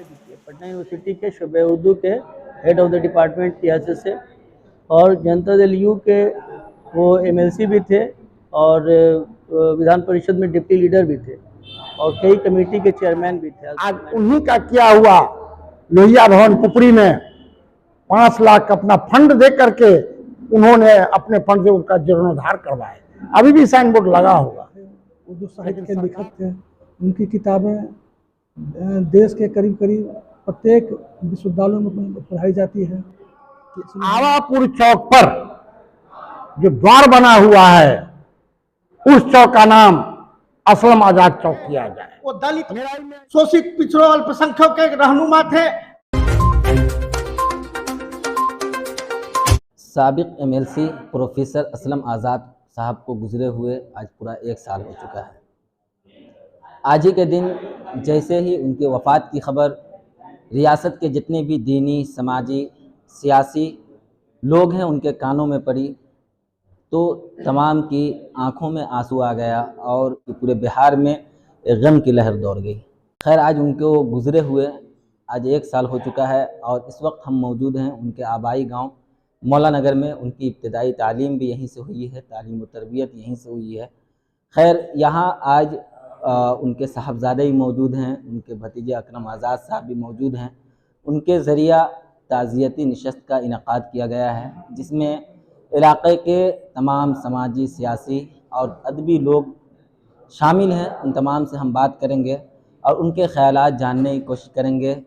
Retire भी किए Patna university के शोबे उर्दू के हेड ऑफ द डिपार्टमेंट की हैसियत से, और जनता दल यू के वो एमएलसी भी थे और विधान परिषद में डिप्टी लीडर भी थे और कई कमेटी के चेयरमैन भी थे। आज उन्हीं का किया हुआ लोहिया भवन पुपरी में 5 लाख अपना फंड दे करके उन्होंने अपने फंड से उनका जीर्णोद्धार करवाया। अभी भी साइन बोर्ड लगा होगा। उर्दू साहित्य के लेखक थे, उनकी किताबें देश के करीब करीब प्रत्येक विश्वविद्यालयों में पढ़ाई जाती है। आवापुर चौक पर जो द्वार बना हुआ है उस चौक का नाम असलम आजाद चौक किया जाए। वो दलित शोषित पिछड़ों अल्पसंख्यकों के रहनुमा थे। साबिक एमएलसी प्रोफेसर असलम आज़ाद साहब को गुजरे हुए आज पूरा 1 साल हो चुका है। आज ही के दिन जैसे ही उनकी वफ़ात की खबर रियासत के जितने भी दीनी, समाजी, सियासी लोग हैं उनके कानों में पड़ी तो तमाम की आंखों में आंसू आ गया और पूरे बिहार में एक गम की लहर दौड़ गई। खैर, आज उनको गुजरे हुए आज 1 साल हो चुका है और इस वक्त हम मौजूद हैं उनके आबाई गांव मौला नगर में। उनकी इब्तिदाई तालीम भी यहीं से हुई है, तालीम व तरबियत यहीं से हुई है। खैर, यहाँ आज उनके साहबजादे ही मौजूद हैं, उनके भतीजे अकरम आज़ाद साहब भी मौजूद हैं। उनके ज़रिया ताज़ियती नशस्त का इनेकाद किया गया है जिसमें इलाक़े के तमाम समाजी, सियासी और अदबी लोग शामिल हैं। उन तमाम से हम बात करेंगे और उनके ख़यालात जानने की कोशिश करेंगे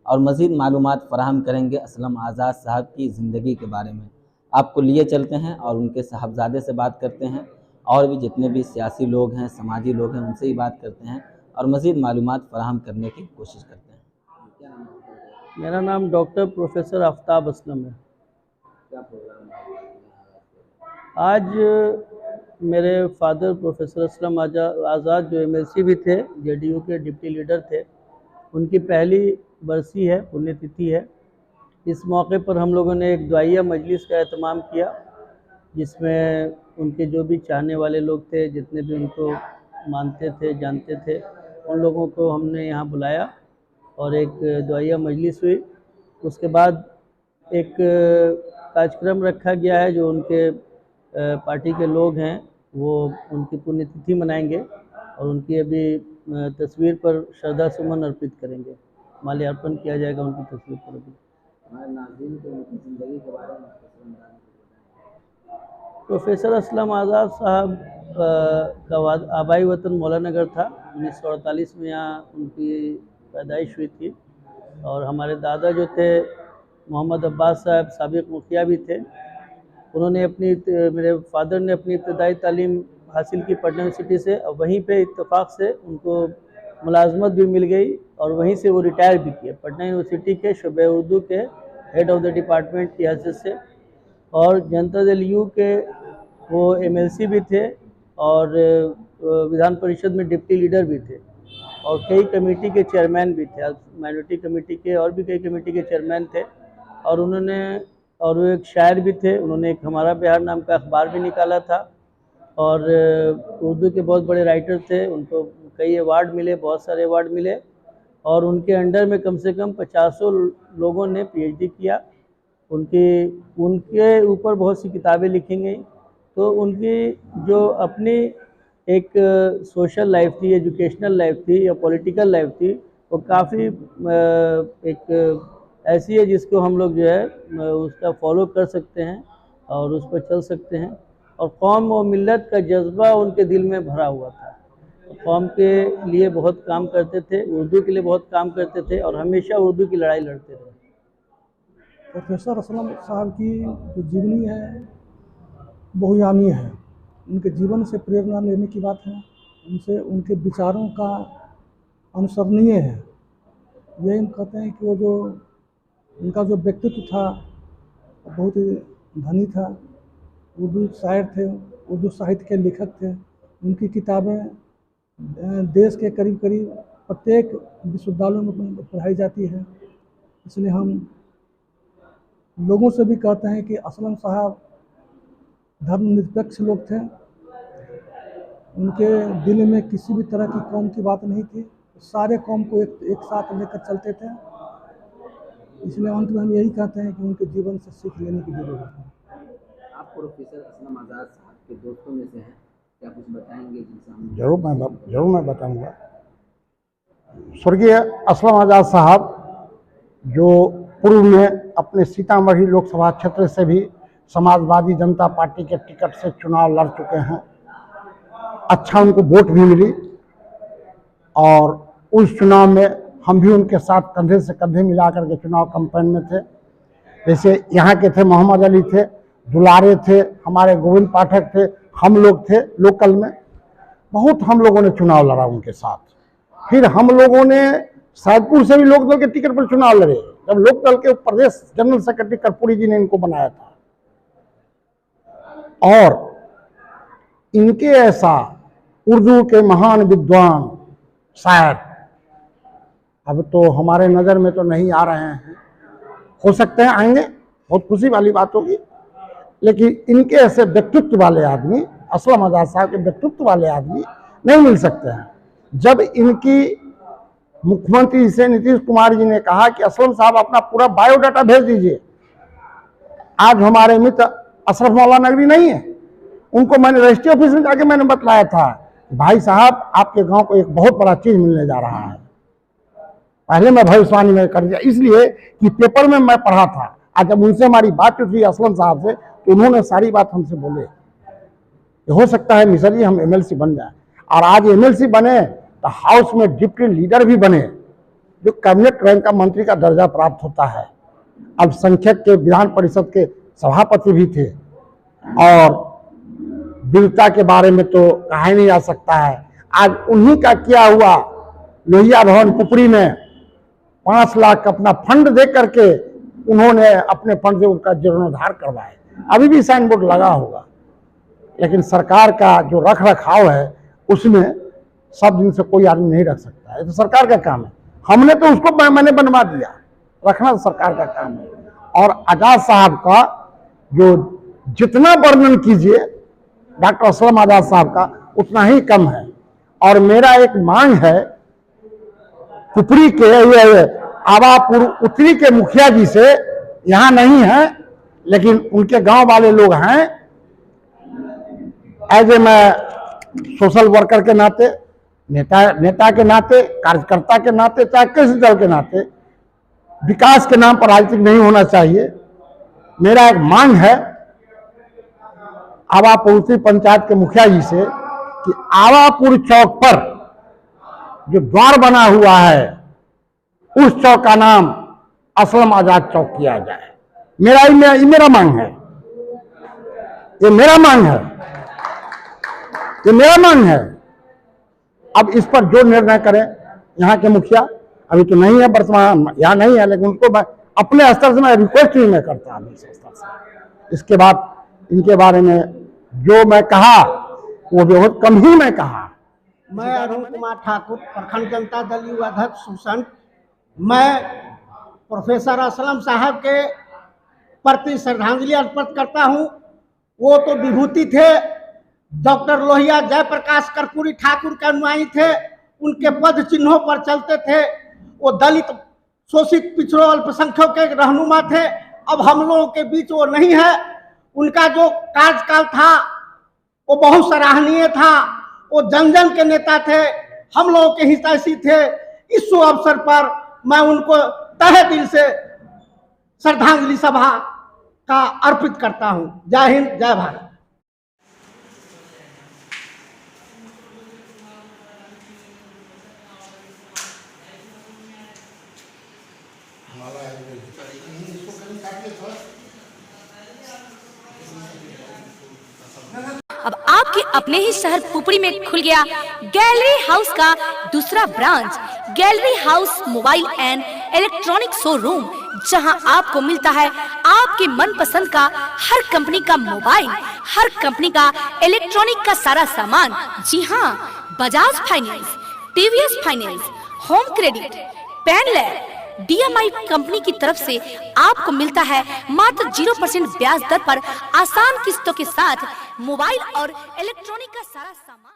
और मज़ीद मालूमात फ़राहम करेंगे असलम आज़ाद साहब की ज़िंदगी के बारे में। आपको लिए चलते हैं और उनके साहबजादे से बात करते हैं और भी जितने भी सियासी लोग हैं, समाजी लोग हैं, उनसे ही बात करते हैं और मज़ीद मालूमात फ़राहम करने की कोशिश करते हैं। मेरा नाम डॉक्टर प्रोफेसर आफ्ताब असलम है। आज मेरे फादर प्रोफेसर असलम आज़ाद जो एमएलसी भी थे, जेडीयू के डिप्टी लीडर थे, उनकी पहली बरसी है, पुण्यतिथि है। इस मौके पर हम लोगों ने एक दुआइया मजलिस का एहतमाम किया जिसमें उनके जो भी चाहने वाले लोग थे, जितने भी उनको मानते थे, जानते थे, उन लोगों को हमने यहाँ बुलाया और एक दुआइया मजलिस हुई। उसके बाद एक कार्यक्रम रखा गया है जो उनके पार्टी के लोग हैं वो उनकी पुण्यतिथि मनाएंगे और उनकी अभी तस्वीर पर श्रद्धा सुमन अर्पित करेंगे, माल्यार्पण किया जाएगा उनकी तस्वीर पर। अभी प्रोफेसर असलम आज़ाद साहब का आबाई वतन मौला नगर था। 1948 में यहाँ उनकी पैदाइश हुई थी और हमारे दादा जो थे मोहम्मद अब्बास साहब साबिक मुखिया भी थे। उन्होंने मेरे फादर ने अपनी इब्तिदाई तालीम हासिल की पटना यूनिवर्सिटी से और वहीं पे इत्तेफाक से उनको मुलाजमत भी मिल गई और वहीं से वो रिटायर भी किए पटना यूनिवर्सिटी के शोबे उर्दू के हेड ऑफ द डिपार्टमेंट की हैसियत से, और जनता दल यू के वो एमएलसी भी थे और विधान परिषद में डिप्टी लीडर भी थे और कई कमेटी के चेयरमैन भी थे, माइनॉरिटी कमेटी के और भी कई कमेटी के चेयरमैन थे। और वो एक शायर भी थे। उन्होंने एक हमारा बिहार नाम का अखबार भी निकाला था और उर्दू के बहुत बड़े राइटर थे। उनको कई अवार्ड मिले, बहुत सारे अवार्ड मिले और उनके अंडर में कम से कम 50 लोगों ने पीएचडी किया। उनके ऊपर बहुत सी किताबें लिखी गई। तो उनकी जो अपनी एक सोशल लाइफ थी, एजुकेशनल लाइफ थी या पॉलिटिकल लाइफ थी, वो काफ़ी एक ऐसी है जिसको हम लोग जो है उसका फॉलो कर सकते हैं और उस पर चल सकते हैं। और कौम और मिल्लत का जज्बा उनके दिल में भरा हुआ था। कौम के लिए बहुत काम करते थे, उर्दू के लिए बहुत काम करते थे और हमेशा उर्दू की लड़ाई लड़ते रहे। प्रोफेसर असलम साहब की जो जीवनी है बहुयामी है। उनके जीवन से प्रेरणा लेने की बात है, उनके विचारों का अनुसरणीय है। यही हम कहते हैं कि वो जो उनका जो व्यक्तित्व था बहुत ही धनी था। उर्दू शायर थे, उर्दू साहित्य के लेखक थे। उनकी किताबें देश के करीब करीब प्रत्येक विश्वविद्यालयों में पढ़ाई जाती है। इसलिए हम लोगों से भी कहते हैं कि असलम साहब धर्मनिरपेक्ष लोग थे। उनके दिल में किसी भी तरह की कौम की बात नहीं थी। सारे कौम को एक साथ लेकर चलते थे। इसलिए अंत में हम यही कहते हैं कि उनके जीवन से सीख लेने की जरूरत है। आप प्रोफेसर असलम आज़ाद साहब के दोस्तों में से हैं, क्या कुछ बताएंगे जिनसे हम? जरूर मैं बताऊंगा। स्वर्गीय असलम आज़ाद साहब जो पूर्व में अपने सीतामढ़ी लोकसभा क्षेत्र से भी समाजवादी जनता पार्टी के टिकट से चुनाव लड़ चुके हैं। अच्छा उनको वोट भी मिली और उस चुनाव में हम भी उनके साथ कंधे से कंधे मिलाकर के चुनाव कैंपेन में थे। जैसे यहाँ के थे मोहम्मद अली थे, दुलारे थे, हमारे गोविंद पाठक थे, हम लोग थे लोकल में, बहुत हम लोगों ने चुनाव लड़ा उनके साथ। फिर हम लोगों ने सैदपुर से भी लोकदल के टिकट पर चुनाव लड़े, जब लोकदल के प्रदेश जनरल सेक्रेटरी कर्पूरी जी ने इनको बनाया था। और इनके ऐसा उर्दू के महान विद्वान शायद अब तो हमारे नज़र में तो नहीं आ रहे हैं, हो सकते हैं आएंगे, बहुत खुशी वाली बात होगी। लेकिन इनके ऐसे व्यक्तित्व वाले आदमी, असलम आज़ाद साहब के व्यक्तित्व वाले आदमी नहीं मिल सकते हैं। जब इनकी मुख्यमंत्री से नीतीश कुमार जी ने कहा कि असलम साहब अपना पूरा बायोडाटा भेज दीजिए, आज हमारे मित्र अशरफ मौला नगरी नहीं है, उनको मैंने रजिस्ट्री ऑफिस में जाके मैंने बतलाया था, भाई साहब आपके गांव को एक बहुत बड़ा चीज मिलने जा रहा है। पहले मैं भविष्यवाणी में कर दिया, इसलिए कि पेपर में मैं पढ़ा था। आज जब उनसे हमारी बात हुई असलम साहब से, तो उन्होंने सारी बात हमसे बोले, हो सकता है मिसर जी हम एमएलसी बन जाए। और आज एमएलसी बने तो हाउस में डिप्टी लीडर भी बने, जो कैबिनेट रैंक का मंत्री का दर्जा प्राप्त होता है। अल्पसंख्यक के विधान परिषद के सभापति भी थे। और वीरता के बारे में तो कहा ही नहीं जा सकता है। आज उन्हीं का किया हुआ लोहिया भवन पुपरी में 5 लाख अपना फंड दे करके उन्होंने अपने फंड से उनका जीर्णोद्धार करवाया। अभी भी साइन बोर्ड लगा होगा, लेकिन सरकार का जो रख रखाव है उसमें सब दिन से कोई आदमी नहीं रख सकता है, तो सरकार का काम है। हमने तो उसको मैंने बनवा दिया, रखना तो सरकार का काम है। और आजाद साहब का जो जितना वर्णन कीजिए डॉक्टर असलम आज़ाद साहब का उतना ही कम है। और मेरा एक मांग है पुपरी के आवापुर उत्तरी के मुखिया जी से, यहाँ नहीं है लेकिन उनके गांव वाले लोग हैं, एज ए मैं सोशल वर्कर के नाते, नेता के नाते, कार्यकर्ता के नाते, चाहे किसी दल के नाते, विकास के नाम पर राजनीति नहीं होना चाहिए। मेरा एक मांग है आवापुर उत्तरी पंचायत के मुखिया जी से कि आवापुर चौक पर जो द्वार बना हुआ है उस चौक का नाम असलम आज़ाद चौक किया जाए। मेरा मांग है, ये मेरा मांग है। अब इस पर जो निर्णय करें यहाँ के मुखिया, अभी तो नहीं है वर्तमान यहाँ नहीं है, लेकिन उनको मैं अपने स्तर से मैं रिक्वेस्ट भी मैं करता हूँ स्तर से। इसके बाद इनके बारे में जो मैं कहा वो बहुत कम ही मैं कहा। मैं अरुण कुमार ठाकुर, प्रखंड जनता दल युवा अध्यक्ष सुसंत। मैं प्रोफेसर असलम साहब के प्रति श्रद्धांजलि अर्पित करता हूं। वो तो विभूति थे, डॉक्टर लोहिया जयप्रकाश कर्पूरी ठाकुर के अनुयायी थे, उनके पद चिन्हों पर चलते थे। वो दलित, शोषित, पिछड़ों, अल्पसंख्यकों के रहनुमा थे। अब हम लोगों के बीच वो नहीं है। उनका जो कार्यकाल था वो बहुत सराहनीय था। वो जन जन के नेता थे, हम लोगों के हितैषी थे। इस शुभ अवसर पर मैं उनको तहे दिल से श्रद्धांजलि सभा का अर्पित करता हूं। जय हिंद, जय भारत। अब आपके अपने ही शहर पुपरी में खुल गया गैलरी हाउस का दूसरा branch, gallery house mobile and electronic showroom, जहां आपको मिलता है आपके मनपसंद का हर कंपनी का मोबाइल, हर कंपनी का इलेक्ट्रॉनिक का सारा सामान। जी हां, Bajaj finance, TVS finance, home credit, पेनलैब, DMI कंपनी की तरफ से आपको मिलता है मात्र 0% ब्याज दर पर आसान किस्तों के साथ मोबाइल और इलेक्ट्रॉनिक का सारा सामान।